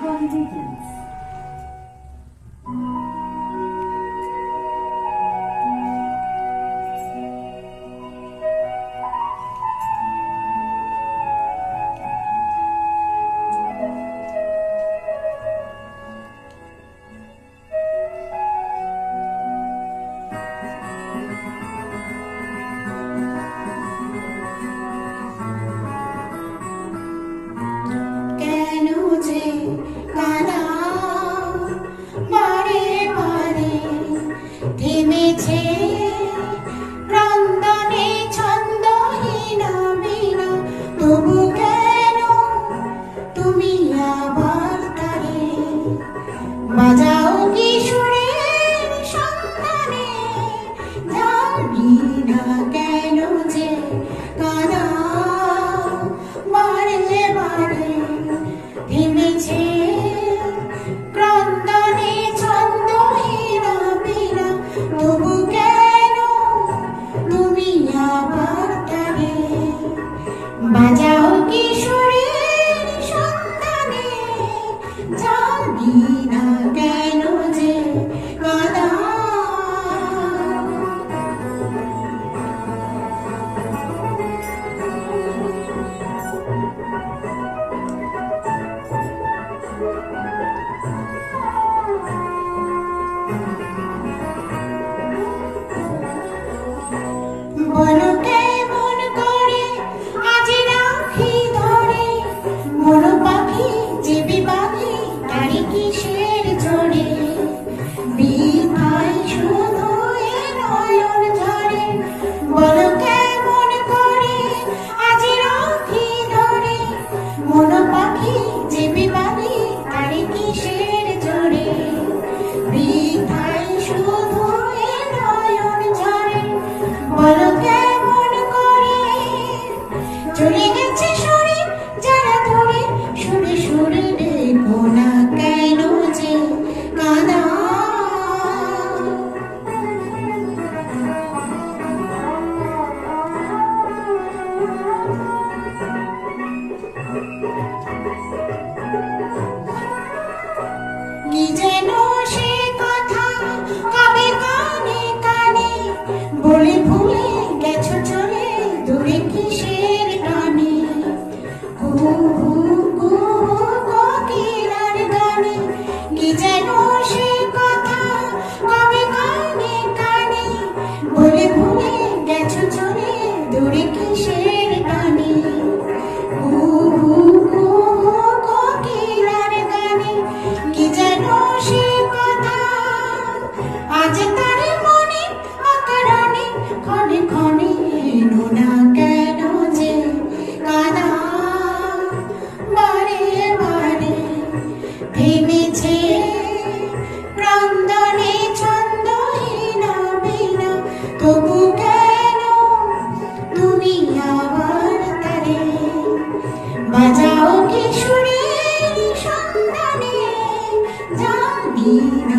Bengali Regions. বাজাও কি সুরের সন্ধানে, জানি না কেন যে কাঁদাও বারে বারে থেমেছে ক্রন্দনে ছন্দহীন বীণা, তবু কেন তুমি আবার তারে? বাজাও কি সুরের সন্ধানে, জানি না কেন যে কাঁদাও। বলো কেমন করে আজ রাখি ধরে, মোর পাখি যে বিবাদী তারি কিসের ঝরে, বিধায় শুধু এ নয়ন ঝরে। বলো কেমন করে আজ রাখি ধরে, মোর পাখি যে বিবাদী তারি কিসের ঝরে, বিধায় শুধু এ নয়ন ঝরে। বলো কেমন করে চলে গেছে সরে যারা ধরে, সুরে সুরে দেখো না কেন যে কাঁদাও। কি যেন সে কথা কবে কানে কানে বলে ভুলে গেছো চলে দূরে কিসের টানে। কোকিলার গানে কি যেন সে কথা কবে কানে কানে বলে ভুলে গেছো চলে দূরে কিসের টানে। কোকিলার গানে কি যেন সে কথা, আজ তার মনে অকারণে ক্ষণে ক্ষণে এলো না কেন যে কাঁদাও। বারে বারে থেমেছে ক্রন্দনে ছন্দহীন বীণা, তবু কেন তুমি আবার তারে? বাজাও কি সুরের সন্ধানে, জানি না